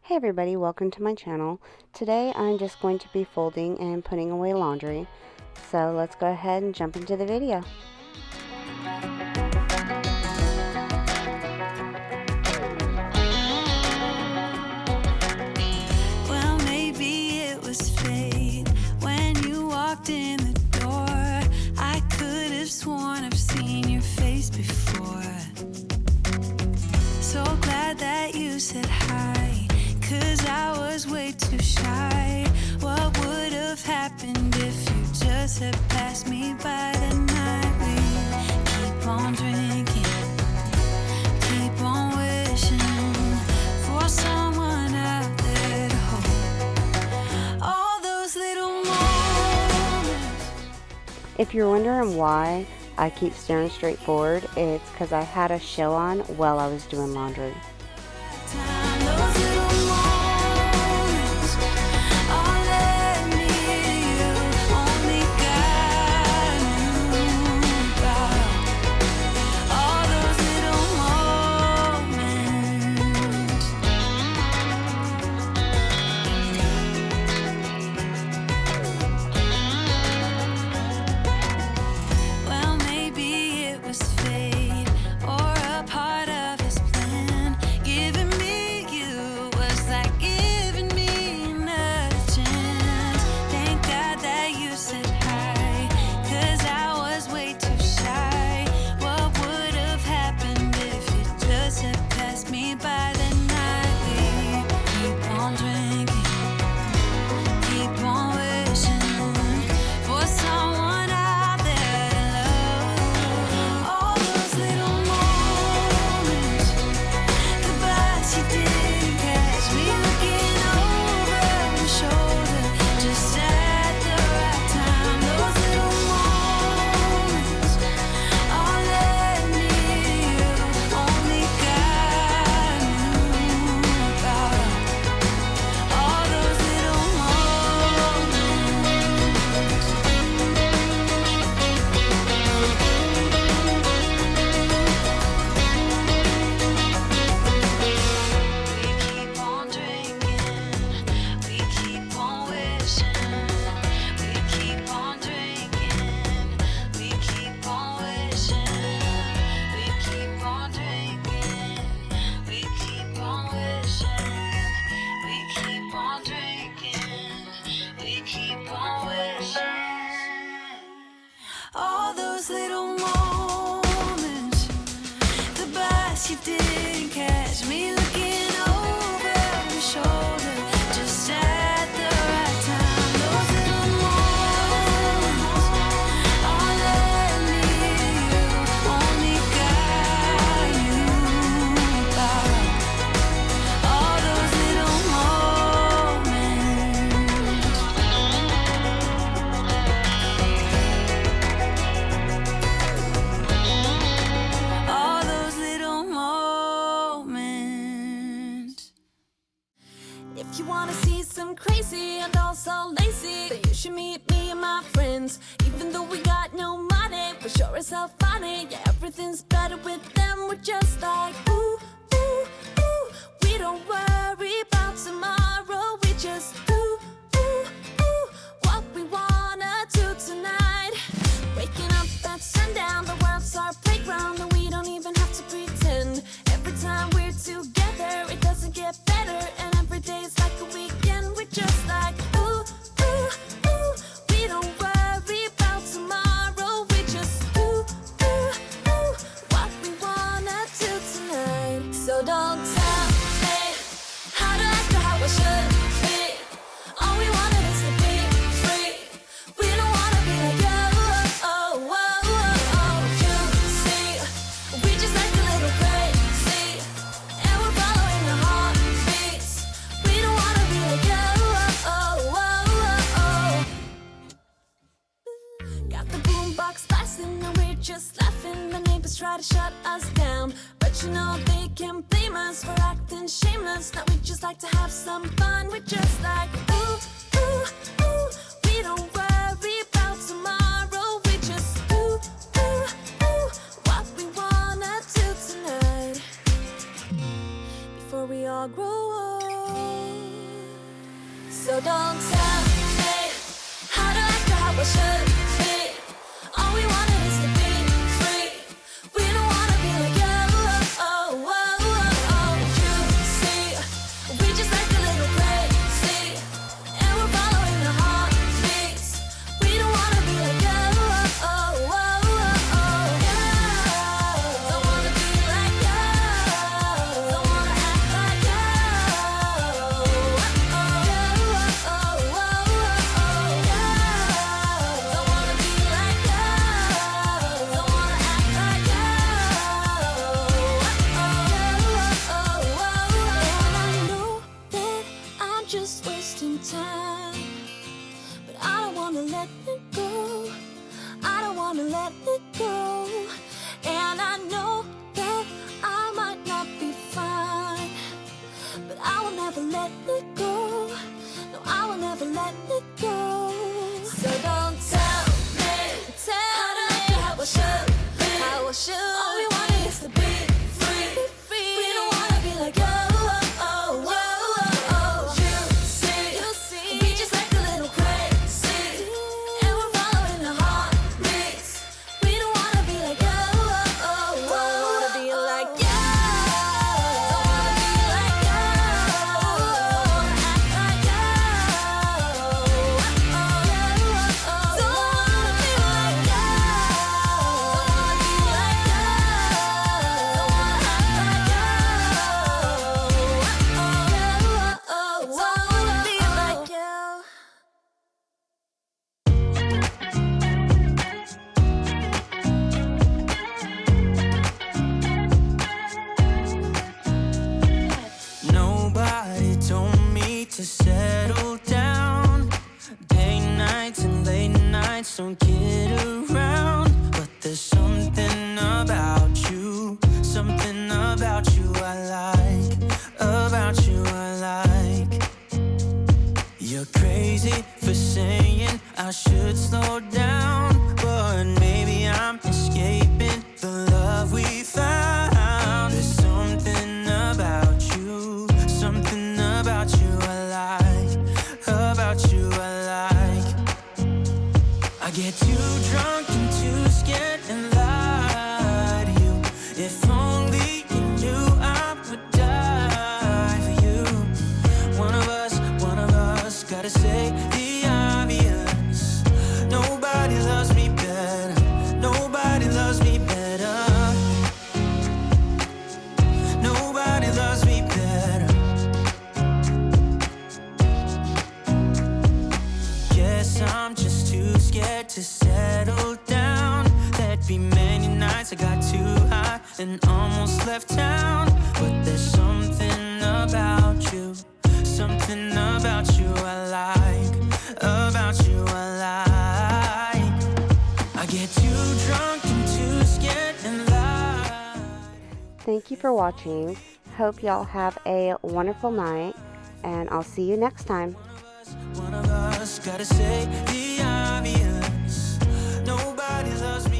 Hey everybody, welcome to my channel. Today I'm just going to be folding and putting away laundry. So let's go ahead and jump into the video. Well, maybe it was fate when you walked in the door. I could have sworn I've seen your face before. So glad that you said hi, 'cause I was way too shy. What would have happened if you just had passed me by the night? We keep on drinking, keep on wishing for someone out there to hold all those little moments. If you're wondering why I keep staring straight forward, it's because I had a show on while I was doing laundry. Those little moments all led me to you. Only God knew about all those little moments. Well, maybe it was fate or a part of his plan. Giving me you was like giving me another chance. Thank God that you said hi, 'cause I was way too shy. What would have happened if you just had passed me by the night? We keep on drinking, keep on wishing for someone out there to love. All those little moments, goodbyes you didn't catch me looking over your shoulder, just at the right time. Those little moments all led me to you. Only God knew about all those little moments. We keep on drinking, we keep on wishing. We keep on drinking, we keep on wishing. We keep on drinking, we keep on wishing. We keep on drinking, we keep on wishing. All those little moments, goodbyes you didn't catch me looking over your shoulder, just at the right time. Those little moments all led me to you. Only God knew about all those little moments. All those little moments. If you wanna see some crazy and also lazy, then you should meet me and my friends. Even though we got no money, we're sure as hell funny. Yeah, everything's better with them. We're just like ooh, ooh, ooh. We don't worry about tomorrow. We just ooh, ooh, ooh. What we wanna do tonight. Waking up at sundown, the world's our playground, and we don't even have to pretend. Every time we're together, it doesn't get better, and every day's like a weekend. We're just like ooh, ooh, ooh. We don't worry about tomorrow. We just ooh, ooh, ooh. What we wanna do tonight. So don't tell me how to act or how I should be. All we wanted is to be free. We don't wanna be like you. Oh, oh, oh, oh. You see, we just like a little crazy, and we're following our heartbeats. We don't wanna be like you. Oh, oh, oh, oh. Got the boombox blasting and we're just laughing. The neighbors try to shut us down, but you know they can't blame us for acting shameless. Now we just like to have some fun. We're just like ooh, ooh, ooh. We don't worry about tomorrow. We just ooh, ooh, ooh. What we wanna do tonight before we all grow old. So don't tell me how to act or how I should be. All we wanted is to be free. We don't wanna be like you. You see, we just act a little crazy, and we're following the heartbeats. We don't wanna be like you. Don't wanna be like you. Don't wanna act like you. Don't wanna be like you. Don't wanna act like you. And I know that I'm just wasting time, but I don't wanna let it go. I don't wanna let it go. And I know that I might not be fine, but I will never let it go. No, I will never let it go. So don't tell me how to act or how I should be. All we wanted is to be free. We don't wanna be like you. You see, we just act a little crazy, and we're following the heartbeats. We don't wanna be like you. Don't wanna be like you. Don't wanna be like you. Don't wanna act like you. Don't wanna be like you. Don't wanna be like you. Don't wanna act like you. Don't wanna be like you. Nobody told me to settle down. Day nights and late nights don't get around. But there's something about you I like. About you I like. You're crazy for saying I should slow down, but maybe I'm escaping the love we found. There's something about you I like. About you I like. I get too drunk and too scared and lie to you. If only you knew I would die for you. One of us gotta say the obvious. Nobody loves me better. Nobody loves me better. Nobody loves me better. Guess I'm just too scared to settle down. There'd be many nights I got too high and almost left town. But there's something about you I like. About you I like. I get too drunk and too scared and lie. Thank you for watching. Hope y'all have a wonderful night, and I'll see you next time. One of us gotta say the obvious. Nobody loves me.